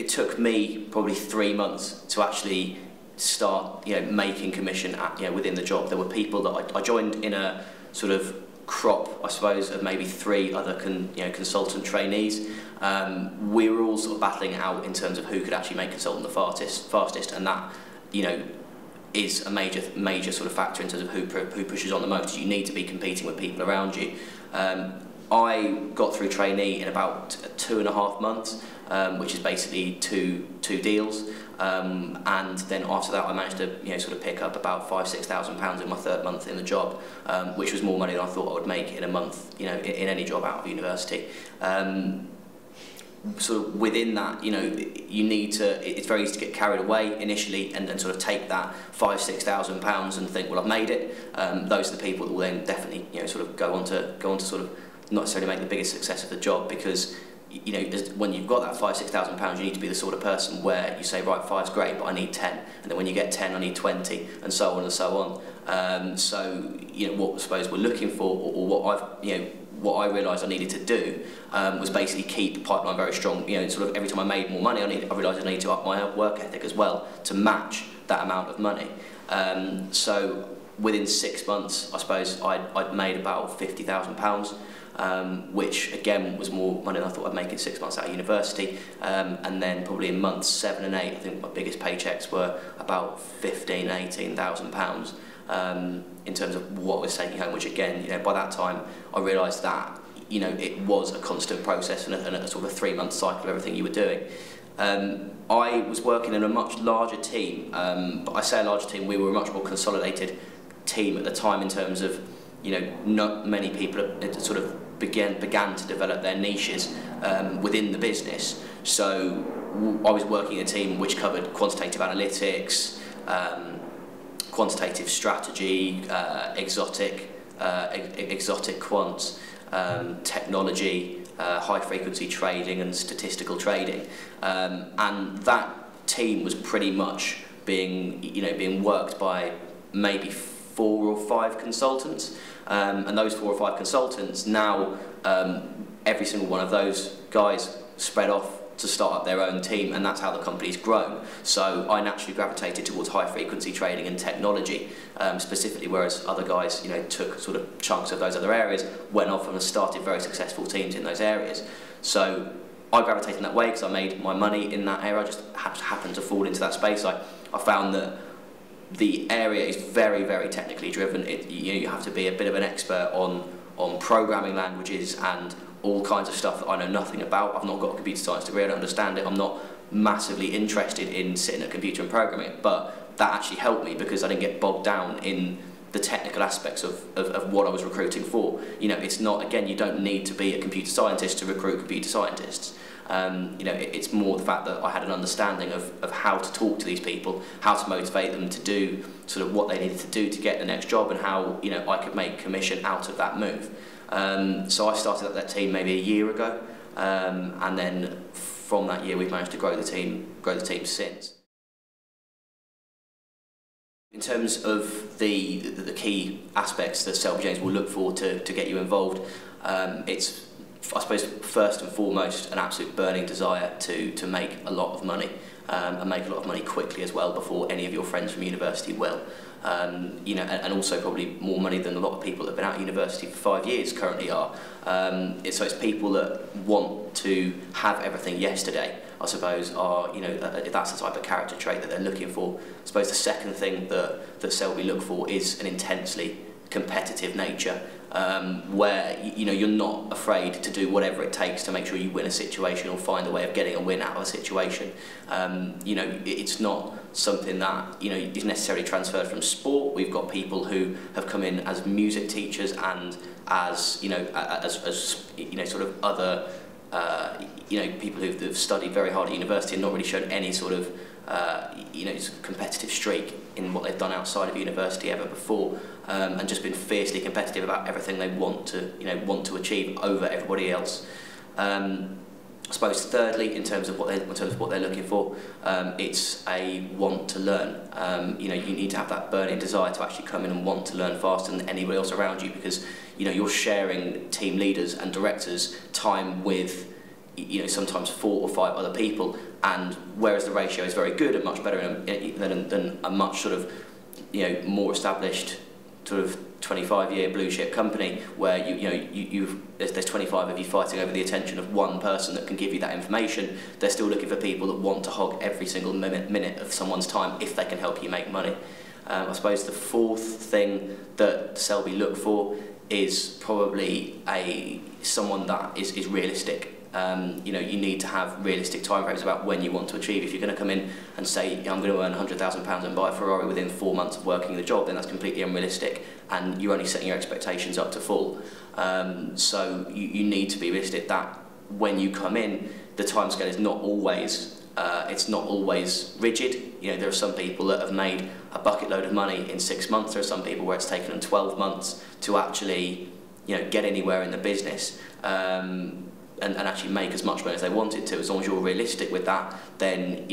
it took me probably 3 months to actually start, making commission within the job. There were people that I joined in a sort of crop, I suppose, of maybe 3 other consultant trainees. We were all sort of battling it out in terms of who could actually make consultant the fastest, and that, is a major sort of factor in terms of who pushes on the most. You need to be competing with people around you. I got through trainee in about 2.5 months, which is basically two deals, and then after that I managed to sort of pick up about £5,000–6,000 in my 3rd month in the job, which was more money than I thought I would make in a month, in any job out of university. Sort of within that, you need to, it's very easy to get carried away initially and then sort of take that £5,000–6,000 and think, well, I've made it. Those are the people that will then definitely, sort of go on to sort of not necessarily make the biggest success of the job, because when you've got that £5,000–6,000, you need to be the sort of person where you say, right, 5's great, but I need 10, and then when you get 10, I need 20, and so on and so on. So what I suppose we're looking for, or what I realised I needed to do, was basically keep the pipeline very strong. Sort of every time I made more money, I realised I needed to up my work ethic as well to match that amount of money. So within 6 months, I suppose I'd made about £50,000. Which again was more money than I thought I'd make in 6 months out of university, and then probably in months 7 and 8, I think my biggest paychecks were about £15,000–18,000 in terms of what I was taking home. Which again, by that time I realised that it was a constant process and a sort of a 3-month cycle of everything you were doing. I was working in a much larger team, but I say a larger team, we were a much more consolidated team at the time in terms of not many people sort of began to develop their niches within the business. So I was working in a team which covered quantitative analytics, quantitative strategy, exotic quants, technology, high frequency trading and statistical trading, and that team was pretty much being worked by maybe 4 or 5 consultants, and those 4 or 5 consultants now, every single one of those guys spread off to start up their own team, and that's how the company's grown. So I naturally gravitated towards high frequency trading and technology, specifically, whereas other guys took sort of chunks of those other areas, went off and started very successful teams in those areas. So I gravitated in that way because I made my money in that area. I just happened to fall into that space. I found that the area is very, very technically driven. You have to be a bit of an expert on programming languages and all kinds of stuff that I know nothing about. I've not got a computer science degree, I don't understand it. I'm not massively interested in sitting at a computer and programming it, but that actually helped me because I didn't get bogged down in the technical aspects of what I was recruiting for. It's not, again, you don't need to be a computer scientist to recruit computer scientists. It's more the fact that I had an understanding of how to talk to these people, how to motivate them to do sort of what they needed to do to get the next job, and how I could make commission out of that move. So I started up that team maybe a year ago, and then from that year we've managed to grow the team since. In terms of the key aspects that Selby James will look for to get you involved, it's, I suppose, first and foremost, an absolute burning desire to make a lot of money, and make a lot of money quickly as well, before any of your friends from university will. And also probably more money than a lot of people that have been out of university for 5 years currently are. So it's people that want to have everything yesterday, I suppose, are, that's the type of character trait that they're looking for. I suppose the second thing that Selby look for is an intensely competitive nature, where you're not afraid to do whatever it takes to make sure you win a situation or find a way of getting a win out of a situation. It's not something that is necessarily transferred from sport. We've got people who have come in as music teachers and as sort of other people who've studied very hard at university and not really shown any sort of competitive streak in what they've done outside of university ever before, and just been fiercely competitive about everything they want to achieve over everybody else. I suppose thirdly, in terms of what they're looking for, it's a want to learn. You need to have that burning desire to actually come in and want to learn faster than anybody else around you, because you're sharing team leaders and directors time with sometimes 4 or 5 other people, and whereas the ratio is very good and much better than a much sort of more established sort of 25-year blue chip company where there's 25 of you fighting over the attention of one person that can give you that information. They're still looking for people that want to hog every single minute of someone's time if they can help you make money. I suppose the fourth thing that Selby look for is probably someone that is realistic. You need to have realistic timeframes about when you want to achieve. If you're going to come in and say, I'm going to earn £100,000 and buy a Ferrari within 4 months of working the job, then that's completely unrealistic, and you're only setting your expectations up to full. So you need to be realistic that when you come in, the timescale is not always it's not always rigid. There are some people that have made a bucket load of money in 6 months. There are some people where it's taken them 12 months to actually get anywhere in the business. And actually make as much money as they wanted to. As long as you're realistic with that, then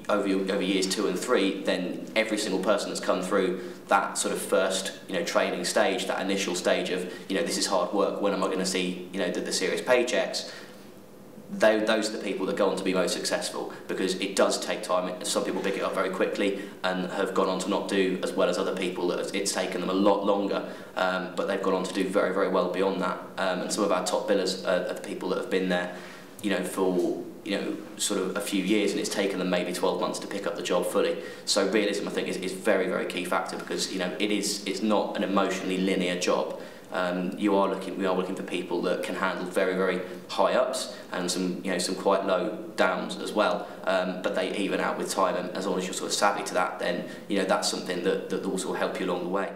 over years 2 and 3, then every single person that's come through that sort of first training stage, that initial stage of this is hard work, when am I going to see the serious paychecks? Those are the people that go on to be most successful, because it does take time. Some people pick it up very quickly and have gone on to not do as well as other people. It's taken them a lot longer, but they've gone on to do very, very well beyond that. And some of our top billers are the people that have been there, for sort of a few years, and it's taken them maybe 12 months to pick up the job fully. So realism, I think, is very, very key factor, because it's not an emotionally linear job. We are looking for people that can handle very, very high ups and some quite low downs as well. But they even out with time, and as long as you're sort of savvy to that, then that's something that also will help you along the way.